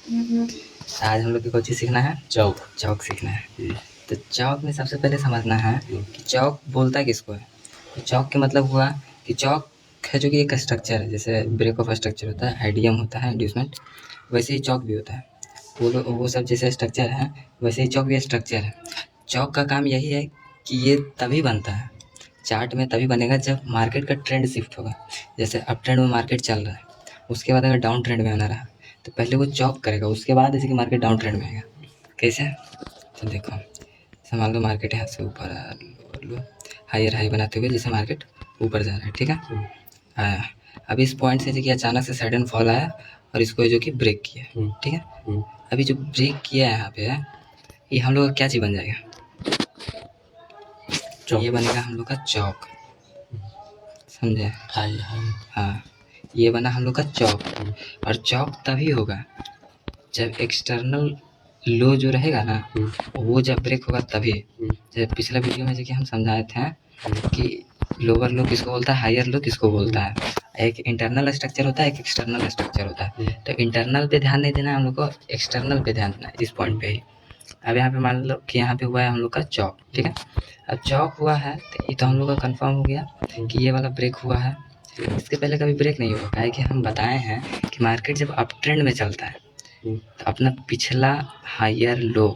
आज हम लोग को चीज़ सीखना है, चौक सीखना है। तो चौक में सबसे पहले समझना है कि चौक बोलता किसको है। तो चौक के मतलब हुआ कि चौक है जो कि एक स्ट्रक्चर है, जैसे ब्रेक ऑफ स्ट्रक्चर होता है, आइडियम होता है, इंड्यूसमेंट, वैसे ही चौक भी होता है। वो सब जैसे स्ट्रक्चर है वैसे ही चौक भी स्ट्रक्चर है। चौक का काम यही है कि ये तभी बनता है, चार्ट में तभी बनेगा जब मार्केट का ट्रेंड शिफ्ट होगा। जैसे अप ट्रेंड में मार्केट चल रहा है, उसके बाद अगर डाउन ट्रेंड में आना रहा तो पहले वो चौक करेगा, उसके बाद जैसे कि मार्केट डाउन ट्रेंड में आएगा। कैसे? तो देखो, जैसे मान लो मार्केट यहाँ से ऊपर आया, लो हायर हाई बनाते हुए जैसे मार्केट ऊपर जा रहा है, ठीक है, आया। अभी इस पॉइंट से देखिए अचानक से सडन फॉल आया और इसको जो कि ब्रेक किया, ठीक है। अभी जो ब्रेक किया है यहाँ पे है, ये हम लोग का क्या चीज़ बन जाएगा? ये बनेगा हम लोग का चौक, समझे? हाई हाई, हाँ, ये बना हम लोग का चौक। और चौक तभी होगा जब एक्सटर्नल लो जो रहेगा ना, वो जब ब्रेक होगा तभी। जब पिछला वीडियो में जो कि हम समझाए थे कि लोअर लो किसको बोलता है, हायर लो किसको बोलता है। एक इंटरनल स्ट्रक्चर होता है, एक एक्सटर्नल स्ट्रक्चर होता है। तो इंटरनल पे ध्यान नहीं देना है हम लोग को, एक्सटर्नल पे ध्यान देना है इस पॉइंट पे ही। अब यहाँ पे मान लो कि यहाँ पे हुआ है हम लोग का चौक, ठीक है। अब चौक हुआ है तो ये तो हम लोग का कंफर्म हो गया कि ये वाला ब्रेक हुआ है। इसके पहले कभी ब्रेक नहीं हुआ, काहे कि हम बताए हैं कि मार्केट जब अप ट्रेंड में चलता है तो अपना पिछला हायर लो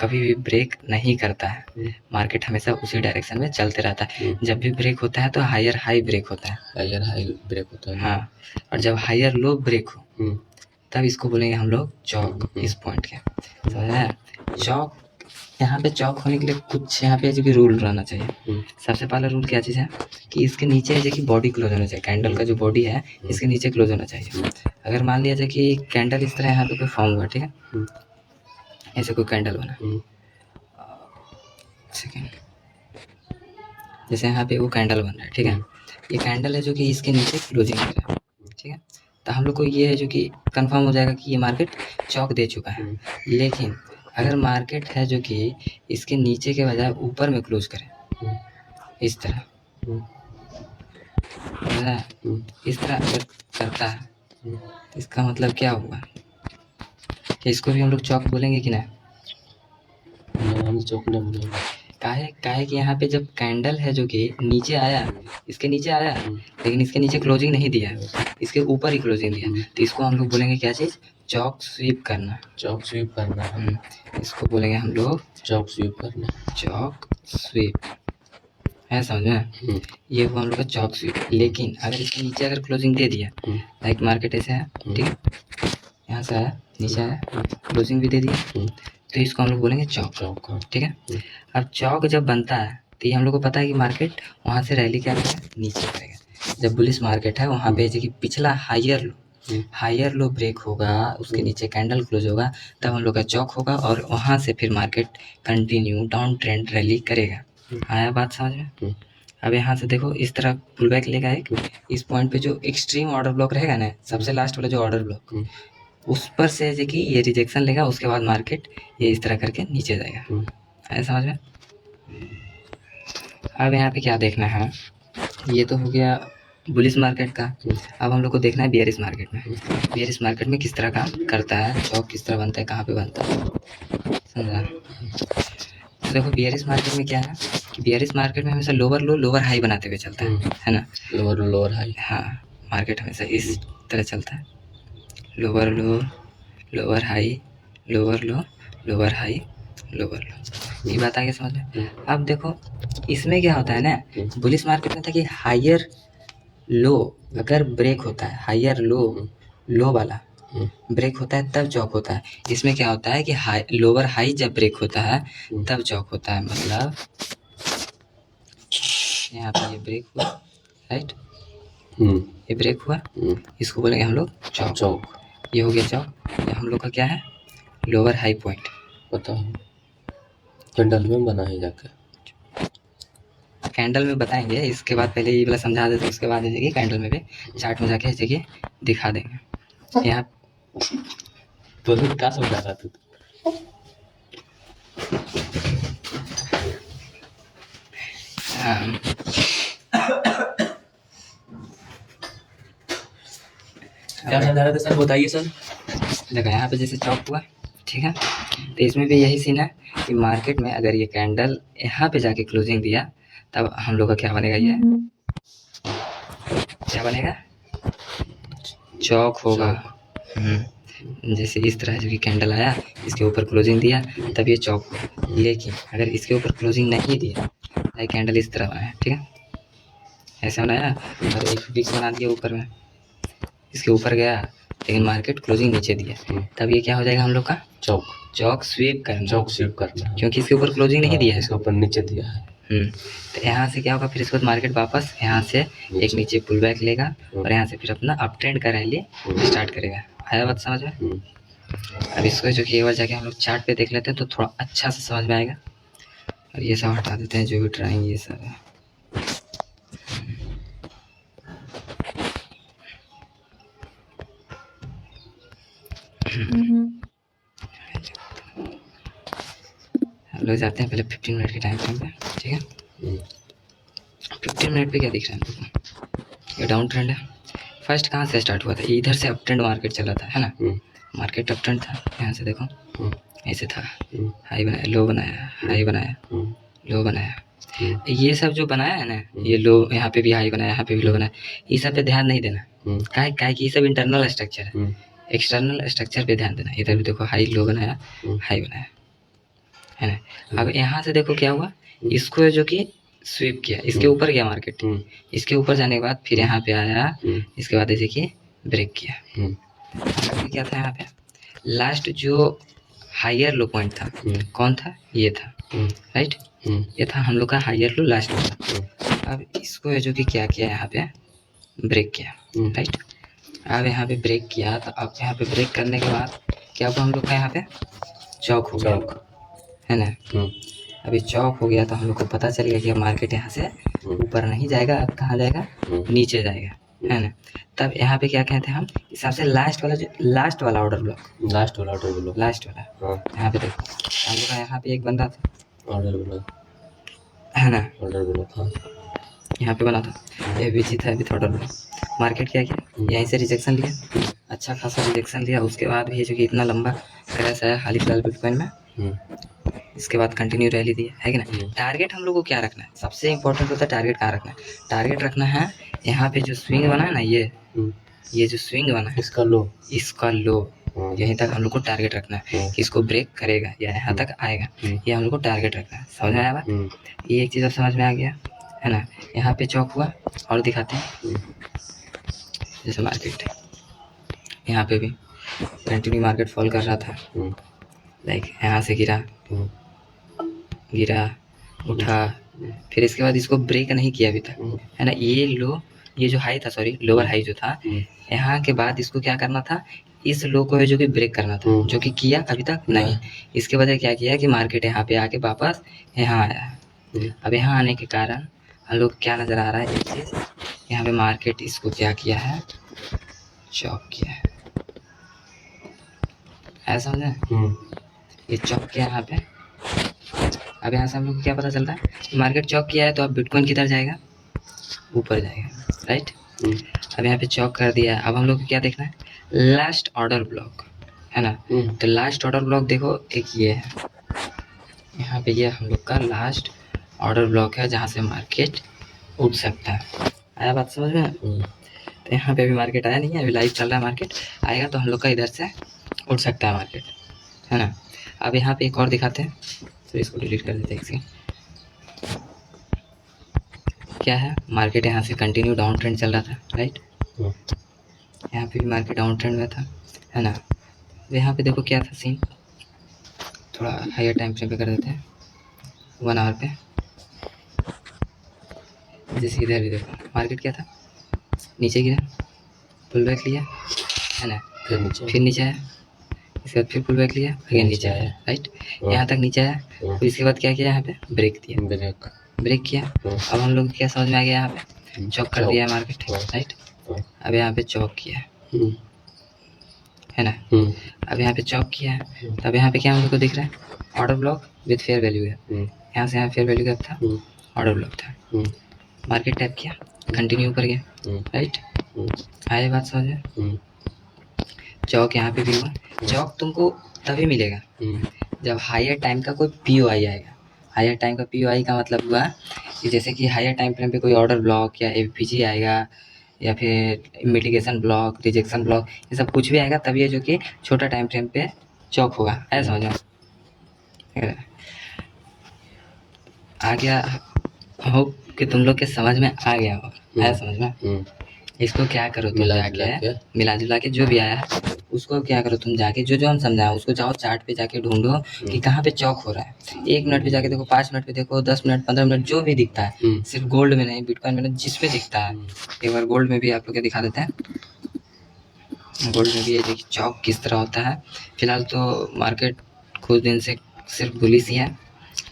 कभी भी ब्रेक नहीं करता है। मार्केट हमेशा उसी डायरेक्शन में चलते रहता है। जब भी ब्रेक होता है तो हायर हाई ब्रेक होता है, हायर हाई ब्रेक होता है, हाँ। और जब हायर लो ब्रेक हो तब इसको बोलेंगे हम लोग चौक, इस पॉइंट के, समझा? चौक, यहाँ पे चौक होने के लिए कुछ यहाँ पे जो कि रूल रहना चाहिए। सबसे पहला रूल क्या चीज़ है कि इसके नीचे जो कि बॉडी क्लोज होना चाहिए, कैंडल का जो बॉडी है इसके नीचे क्लोज होना चाहिए। अगर मान लिया जाए कि कैंडल इस तरह यहाँ पे कोई फॉर्म हुआ, ठीक है, ऐसे कोई कैंडल बना, सेकेंड, जैसे यहाँ पे वो कैंडल बन रहा है, ठीक है, ये कैंडल है जो कि इसके नीचे क्लोजिंग कर रहा है, ठीक है। तो हम लोग को ये है जो कि कंफर्म हो जाएगा कि ये मार्केट चौक दे चुका है। लेकिन अगर मार्केट है जो कि इसके नीचे के बजाय ऊपर में क्लोज करे, इस तरह, इस तरह अगर करता है तो इसका मतलब क्या हुआ? क्या इसको भी हम लोग चौक बोलेंगे कि नहीं? हम चौक नहीं बोलेंगे। काहे कि यहाँ पे जब कैंडल है जो कि नीचे आया, इसके नीचे आया, लेकिन इसके नीचे क्लोजिंग नहीं दिया, इसके ऊपर ही क्लोजिंग दिया, तो इसको हम लोग बोलेंगे क्या चीज़? चौक स्वीप करना। चौक स्वीप करना, इसको बोलेंगे हम लोग चौक स्वीप करना, चौक स्वीप है, समझ में? ये हुआ हम लोग का चौक स्वीप। लेकिन अगर इसके नीचे अगर क्लोजिंग दे दिया, लाइक मार्केट ऐसे है, ठीक है, यहाँ से आया, नीचे आया, क्लोजिंग भी दे दिया, तो इसको हम लोग बोलेंगे चौक, ठीक है। अब चौक जब बनता है तो ये हम लोग को पता है कि मार्केट वहाँ से रैली क्या करेगा, नीचे करेगा। जब बुलिश मार्केट है वहाँ पे जैसे कि पिछला हायर लो ब्रेक होगा, उसके नीचे कैंडल क्लोज होगा, तब हम लोग का चौक होगा और वहाँ से फिर market continue down trend rally करेगा। आया बात समझ में? अब यहाँ से देखो इस तरह पुल बैक लेगा एक, इस पॉइंट पे जो एक्सट्रीम ऑर्डर ब्लॉक रहेगा ना, सबसे लास्ट वाला जो ऑर्डर ब्लॉक, उस पर से जो कि ये रिजेक्शन लेगा, उसके बाद मार्केट ये इस तरह करके नीचे जाएगा। आया समझ में? अब यहाँ पे क्या देखना है, ये तो हो गया बुलिश मार्केट का। अब हम लोग को देखना है बियरिश मार्केट में। बियरिश मार्केट में किस तरह काम करता है, चौक किस तरह बनता है, कहाँ पे बनता है, समझा? तो देखो बियरिश मार्केट में क्या है कि बियरिश मार्केट में हमेशा लोअर लो लोअर हाई बनाते हुए चलता है ना, लोअर लो लोअर हाई, हाँ, मार्केट हमेशा इस तरह चलता है, लोअर लो लोअर हाई, लोअर लो लोअर हाई, लोअर लो। ये बात आगे समझ में? अब देखो इसमें क्या होता है ना, बुलिश मार्केट में था कि हायर लो अगर ब्रेक होता है, हायर लो वाला ब्रेक होता है तब चौक होता है। इसमें क्या होता है कि हाई लोअर हाई जब ब्रेक होता है तब चौक होता है। मतलब यहाँ पे ये ब्रेक हुआ, राइट, ये ब्रेक हुआ, इसको बोलेंगे हम लोग चौक। ये हो गया चौक। ये हम लोग का क्या है, लोअर हाई पॉइंट। बताओ कैंडल में बना है जाकर, कैंडल में बताएंगे, इसके बाद पहले ये वाला समझा देते, उसके बाद जैसे कैंडल में भी चार्ट में जाके ऐसे कि दिखा देंगे। यहाँ तो क्या समझा रहा तू? क्या समझा रहे थे सर, बताइए सर। देखो यहाँ पे जैसे चौक हुआ, ठीक है, तो इसमें भी यही सीन है कि मार्केट में अगर ये कैंडल यहाँ पे जाके क्लोजिंग दिया तब हम लोग का क्या बनेगा, ये क्या बनेगा, चौक होगा। जैसे इस तरह जो कि कैंडल आया, इसके ऊपर क्लोजिंग दिया तब ये चौक हुआ। लेकिन अगर इसके ऊपर क्लोजिंग नहीं दिया, लाइक कैंडल इस तरह बनाया, ठीक है, ऐसा बनाया और एक फिक्स बना दिया ऊपर में, इसके ऊपर गया लेकिन मार्केट क्लोजिंग नीचे दिया, तब ये क्या हो जाएगा हम लोग का, चौक। चौक स्वीप करना, क्योंकि इसके ऊपर क्लोजिंग नहीं दिया है, इसके ऊपर नीचे दिया है। तो यहाँ से क्या होगा, फिर इसके बाद मार्केट वापस यहाँ से एक नीचे पुल बैक लेगा और यहाँ से फिर अपना अप ट्रेंड का रैली स्टार्ट करेगा। आया बात समझ में? अब इसको जो कि एक बार जाके हम लोग चार्ट पे देख लेते हैं तो थोड़ा अच्छा से समझ में आएगा। और ये सब हटा देते हैं जो भी ड्राइंग ये सब है। हम लोग जाते हैं पहले 15 मिनट के टाइम फ्रेम पे, ठीक है। 15 मिनट पे क्या दिख रहा है देखो, ये डाउन ट्रेंड है। फर्स्ट कहाँ से स्टार्ट हुआ था, इधर से अप ट्रेंड मार्केट चला था, है ना। मार्केट अप ट्रेंड था, यहाँ से देखो ऐसे था, हाई बनाया, लो बनाया, हाई बनाया, लो बनाया। ये सब जो बनाया है ना, ये लो, यहाँ पे भी हाई बनाया, यहाँ पे भी लो बनाया, ये सब पे ध्यान नहीं देना। काहे कि ये सब इंटरनल स्ट्रक्चर है, एक्सटर्नल स्ट्रक्चर पे ध्यान देना। इधर भी देखो हाई लो बनाया, हाई बनाया, है ना। अब यहाँ से देखो क्या हुआ, इसको जो कि स्वीप किया, इसके ऊपर गया मार्केट, इसके ऊपर जाने के बाद फिर यहाँ पे आया, इसके बाद जैसे कि ब्रेक किया। क्या था यहाँ पे, लास्ट जो हायर लो पॉइंट था कौन था, ये था, राइट, ये था हम लोग का हायर लो लास्ट में था। अब इसको जो कि क्या किया, यहाँ पे ब्रेक किया, राइट। अब यहाँ पे ब्रेक किया, तो अब यहाँ पे ब्रेक करने के बाद क्या हुआ, हम लोग का यहाँ पे चौक हो गया, है ना। अभी चौक हो गया तो हम लोग को पता चल गया कि मार्केट यहाँ से ऊपर नहीं जाएगा, अब कहाँ जाएगा, नीचे जाएगा, है ना। तब यहाँ पे क्या कहते हैं हम, इस हिसाब से लास्ट वाला ऑर्डर ब्लॉक, लास्ट वाला यहाँ पे देखो हम लोग का यहाँ पे एक बंदा था, ऑर्डर ब्लॉक, है ना, ऑर्डर ब्लॉक यहाँ पे बना था, ये भी था अभी ऑर्डर ब्लॉक। मार्केट क्या किया, यहीं से रिजेक्शन लिया, अच्छा खासा रिजेक्शन लिया। उसके बाद भी जो कि इतना लंबा क्रैश आया हाल फिलहाल बिटकॉइन में, इसके बाद कंटिन्यू रैली दी है कि ना। टारगेट हम लोग को क्या रखना है, सबसे इंपॉर्टेंट होता है टारगेट कहाँ रखना है। टारगेट रखना है यहाँ पे जो स्विंग बना है ना, ये जो स्विंग बना है, इसका लो यहीं तक हम लोग को टारगेट रखना है कि इसको ब्रेक करेगा या यहाँ तक आएगा, ये हम लोग को टारगेट रखना है। समझ में आया बात, ये एक चीज़ अब समझ में आ गया, है ना। यहाँ पे चौक हुआ और दिखाते हैं, जैसे मार्केट यहाँ पे भी कंटिन्यू मार्केट फॉल कर रहा था, लाइक यहाँ से गिरा उठा, फिर इसके बाद इसको ब्रेक नहीं किया अभी तक, है ना। ये जो हाई था, सॉरी लोअर हाई जो था, यहाँ के बाद इसको क्या करना था, इस लो को जो कि ब्रेक करना था, जो कि किया अभी तक नहीं। इसके वजह क्या किया कि मार्केट यहाँ पे आके वापस यहाँ आया। अब यहाँ आने के कारण हम लोग क्या नज़र आ रहा है, एक चीज़ यहाँ पे मार्केट इसको क्या किया है, चौक किया है, ऐसा समझे, ये चौक किया यहाँ पे। अब यहाँ से हम लोग को क्या पता चलता है, मार्केट चौक किया है तो अब बिटकॉइन किधर जाएगा, ऊपर जाएगा, राइट। अब यहाँ पे चौक कर दिया है, अब हम लोग को क्या देखना है, लास्ट ऑर्डर ब्लॉक, है ना। तो लास्ट ऑर्डर ब्लॉक देखो, एक ये है यहाँ पे, ये हम लोग का लास्ट ऑर्डर ब्लॉक है जहाँ से मार्केट उठ सकता है। आया बात समझ में। तो यहाँ पे अभी मार्केट आया नहीं है, अभी लाइव चल रहा है, मार्केट आएगा तो हम लोग का इधर से उठ सकता है मार्केट, है ना। अब यहाँ पे एक और दिखाते हैं, तो इसको डिलीट कर देते हैं इसके। क्या है, मार्केट यहाँ से कंटिन्यू डाउन ट्रेंड चल रहा था, राइट। यहाँ पे भी मार्केट डाउन ट्रेंड में था, है ना। यहाँ पे देखो क्या था सीन, थोड़ा हायर टाइम फ्रेम पे कर देते हैं, 1 आवर पे। जैसे इधर भी देखो मार्केट क्या था, नीचे गिरा, पुल बैक लिया, है ना, फिर नीचे आया, इसके बाद फिर पुल बैक लिया, अगेन नीचे आया, राइट। यहाँ तक नीचे आया, फिर इसके बाद क्या किया, यहाँ पे ब्रेक दिया, ब्रेक किया। अब हम लोग क्या समझ में आ गया, यहाँ पे चौक कर दिया है मार्केट, राइट। अब यहाँ पे चौक किया है ना, अब यहाँ पे चौक किया है, तब यहाँ पे क्या हम लोग को दिख रहा है, order block with fair value है। यहाँ से यहाँ फेयर वैल्यू गैप था, ऑर्डर ब्लॉक था, मार्केट टैप किया, कंटिन्यू ऊपर गया, राइट। आए बात समझ में। चौक यहाँ पे भी हुआ। चौक तुमको तभी मिलेगा जब हायर टाइम का कोई पीओआई आएगा। हायर टाइम का पीओआई का मतलब हुआ कि जैसे कि हायर टाइम फ्रेम पे कोई ऑर्डर ब्लॉक या एफपीजी आएगा या फिर मिटिगेशन ब्लॉक, रिजेक्शन ब्लॉक, ये सब कुछ भी आएगा तभी है जो कि छोटा टाइम फ्रेम पे चौक होगा। ऐसा समझो। आ गया हो कि तुम लोग के समझ में आ गया हो। ऐसा समझ में। इसको क्या करो तुम जाके मिला जुला के जो भी आया है उसको क्या करो तुम जाके जो जो हम समझाए उसको जाओ चार्ट पे जाके ढूंढो कि कहाँ पे चौक हो रहा है। 1 मिनट पे जाके देखो, 5 मिनट पे देखो, 10 मिनट, 15 मिनट, जो भी दिखता है। सिर्फ गोल्ड में नहीं, बिटकॉइन में नहीं, जिस पे दिखता है। एक बार गोल्ड में भी आप लोग के दिखा देते हैं। गोल्ड में भी ये देखिए चौक किस तरह होता है। फिलहाल तो मार्केट कुछ दिन से सिर्फ बुलिश ही है,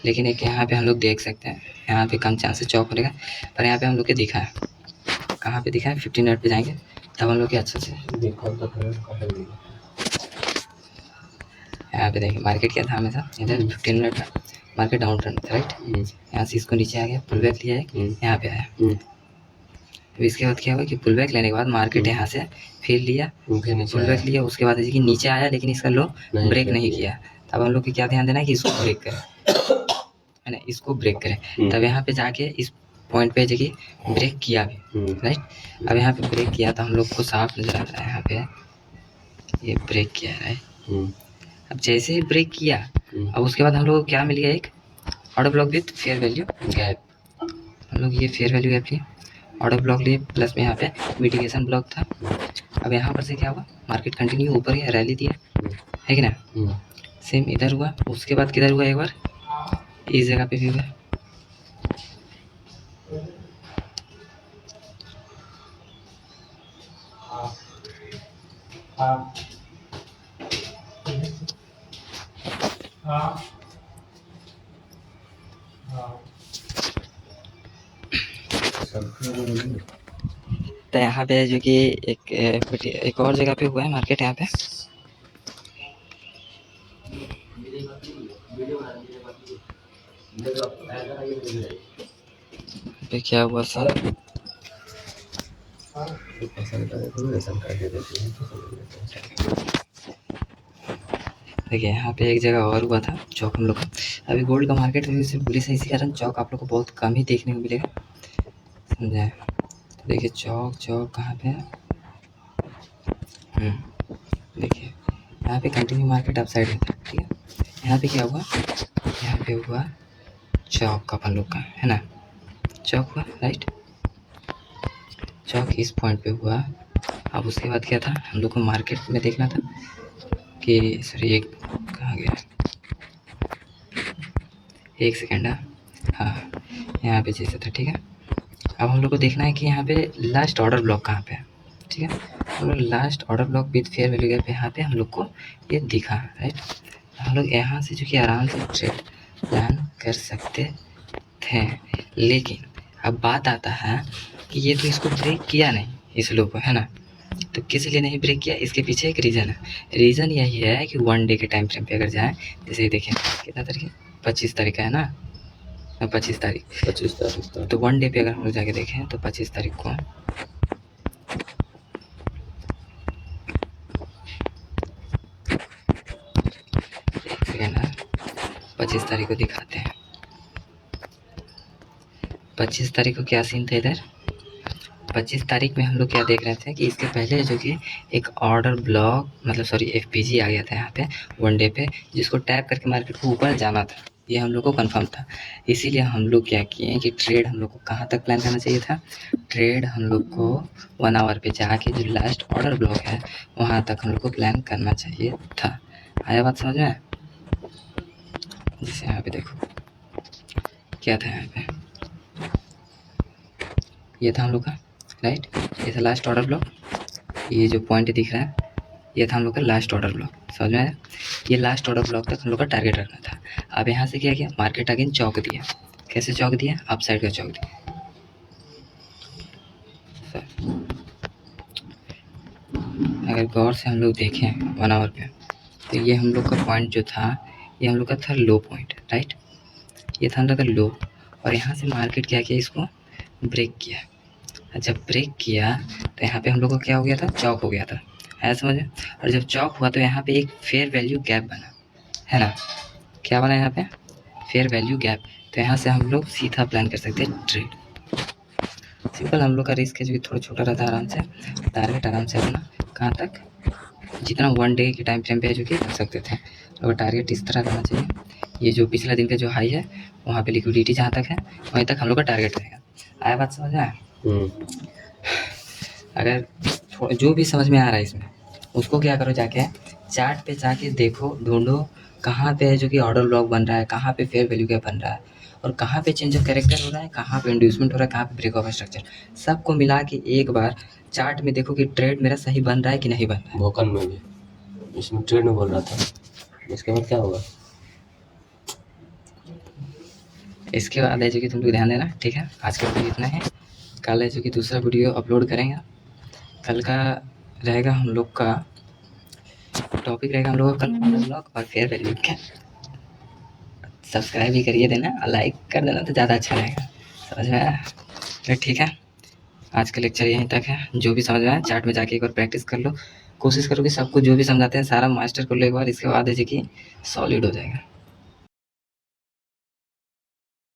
लेकिन एक यहाँ पे हम लोग देख सकते हैं यहाँ पे कम चांस से चौक होगा, पर यहाँ पे हम लोग के दिखा है। कहाँ पे दिखा है? 15 मिनट पे जाएंगे तब हम लोग के अच्छे से यहाँ पे देखिए मार्केट क्या था हमेशा इधर 15 मिनट का मार्केट डाउन ट्रेंड था, राइट। यहाँ से इसको नीचे आ गया, पुल बैक लिया है, यहाँ पे आया। तो इसके बाद क्या हुआ कि पुल बैक लेने के बाद मार्केट यहाँ से फिर लिया, पुल बैक लिया, उसके बाद देखिए नीचे आया लेकिन इसका लो ब्रेक नहीं किया। तब हम लोग को क्या ध्यान देना है कि इसको ब्रेक करें, है ना, इसको ब्रेक करें। तब यहाँ पे जाके इस पॉइंट पे जगह ब्रेक किया भी, राइट। अब यहाँ पे ब्रेक किया तो हम लोग को साफ नजर आ रहा है यहाँ पे ये ब्रेक किया है। अब जैसे ही ब्रेक किया अब उसके बाद हम लोग को क्या मिल गया? एक order block with fair value gap. हम लोग ये फेयर वैल्यू गैप लिए, ऑर्डर ब्लॉक लिए, प्लस में यहाँ पे मिटिगेशन ब्लॉक था। अब यहाँ पर से क्या हुआ? मार्केट कंटिन्यू ऊपर गया, रैली दिया, है कि ना। सेम इधर हुआ, उसके बाद किधर हुआ? एक बार इस जगह पे भी हुआ। तो यहाँ पे जो कि एक और जगह पे हुआ है मार्केट यहाँ पे क्या हुआ सर? देखिए यहाँ पे एक जगह और हुआ था चौक हम लोग का। अभी गोल्ड का मार्केट में सिर्फ बुलिश है, इसी कारण चौक आप लोग को बहुत कम ही देखने को मिलेगा, समझे। तो देखिए चौक कहाँ पे है? देखिए यहाँ पे कंटिन्यू मार्केट अप साइड में था, ठीक है। यहाँ पे क्या हुआ? यहाँ पे हुआ चौक का अपन लोग का, है ना, चौक हुआ, राइट। चौक इस पॉइंट पे हुआ। अब उसके बाद क्या था? हम लोग को मार्केट में देखना था कि सॉरी एक कहाँ गया, एक सेकेंड। हाँ यहाँ पे जैसे था, ठीक है। अब हम लोग को देखना है कि यहाँ पे लास्ट ऑर्डर ब्लॉक कहाँ पे है, ठीक है। हम लोग last order block with fair value gap पे यहाँ पे हम लोग को ये दिखा, राइट। हम लोग यहाँ से जो कि आराम से ट्रेड प्लान कर सकते थे, लेकिन अब बात आता है कि ये तो इसको ब्रेक किया नहीं इस लो को, है ना। तो किस लिए नहीं ब्रेक किया? इसके पीछे एक रीज़न है। रीज़न यही है कि 1 डे के टाइम फ्रेम पे अगर जाएँ, जैसे देखें कितना तारीख है? 25 तारीख का है ना, 25 तारीख। तो 1 डे पे अगर हम लोग जाके देखें तो 25 तारीख को एक सेकेंड है, 25 तारीख को दिखाते हैं। 25 तारीख को क्या सीन था इधर? 25 तारीख में हम लोग क्या देख रहे थे कि इसके पहले जो कि एक ऑर्डर ब्लॉक मतलब सॉरी एफपीजी आ गया था यहाँ पे 1 डे पे, जिसको टैप करके मार्केट को ऊपर जाना था, ये हम लोग को कंफर्म था। इसीलिए हम लोग क्या किए कि ट्रेड हम लोग को कहाँ तक प्लान करना चाहिए था? ट्रेड हम लोग को 1 आवर पे जाके जो लास्ट ऑर्डर ब्लॉक है वहाँ तक हम लोग को प्लान करना चाहिए था। आया बात समझ में? जैसे यहाँ पे देखो क्या था, यहाँ पे ये था हम लोग का, राइट। ये था लास्ट ऑर्डर ब्लॉक, ये जो पॉइंट दिख रहा है ये था हम लोग का लास्ट ऑर्डर ब्लॉक, समझ में आया? ये लास्ट ऑर्डर ब्लॉक तक हम लोग का टारगेट रखना था। अब यहाँ से क्या किया? मार्केट अगेन चौक दिया। कैसे चौक दिया? अप साइड का चौक दिया। अगर गौर से हम लोग देखें 1 आवर पे तो ये हम लोग का पॉइंट जो था ये हम लोग का था लो पॉइंट, राइट। ये था हम लोग का लो, और यहाँ से मार्केट क्या किया? इसको ब्रेक किया। जब ब्रेक किया तो यहाँ पे हम लोग को क्या हो गया था? चौक हो गया था, है समझ में। और जब चौक हुआ तो यहाँ पे एक फेयर वैल्यू गैप बना, है ना, क्या बना यहाँ पे, फेयर वैल्यू गैप। तो यहाँ से हम लोग सीधा प्लान कर सकते हैं ट्रेड। सिंपल, हम लोग का रिस्क है जो कि थोड़ा छोटा रहता है, आराम से टारगेट आराम से अपना कहाँ तक, जितना 1 डे के टाइम फ्रेम पे है जो कि कर सकते थे। और टारगेट इस तरह रहना चाहिए, ये जो पिछला दिन का जो हाई है वहाँ पे लिक्विडिटी जहाँ तक है वहीं तक हम लोग का टारगेट रहेगा। आया बात समझ में आया? अगर जो भी समझ में आ रहा है इसमें, उसको क्या करो, जाके चार्ट पे जाके देखो, ढूंढो कहाँ पे है जो कि ऑर्डर ब्लॉक बन रहा है, कहाँ पे फेयर वैल्यू गैप बन रहा है, और कहाँ पे चेंज ऑफ कैरेक्टर हो रहा है, कहाँ पे इंड्यूसमेंट हो रहा है, कहाँ पे ब्रेक ऑफ स्ट्रक्चर, सबको मिला के एक बार चार्ट में देखो कि ट्रेड मेरा सही बन रहा है कि नहीं बन रहा है। भोकन में भी इसमें ट्रेड में बोल रहा था, इसके बाद क्या होगा? इसके बाद है जो कि तुम लोग ध्यान देना, ठीक है। आज का वीडियो इतना है, कल है जो कि दूसरा वीडियो अपलोड करेंगे। कल का रहेगा हम लोग का टॉपिक रहेगा हम लोग का कल ऑर्डर ब्लॉक और फेयर वैल्यू का। सब्सक्राइब भी करिए देना और लाइक कर देना तो ज़्यादा अच्छा रहेगा, समझ में आया? तो ठीक है, आज का लेक्चर यहीं तक है। जो भी समझ में आया चार्ट में जाके एक बार प्रैक्टिस कर लो, कोशिश करो कि सबको जो भी समझाते हैं सारा मास्टर कर लो एक बार, इसके बाद है कि सॉलिड हो जाएगा।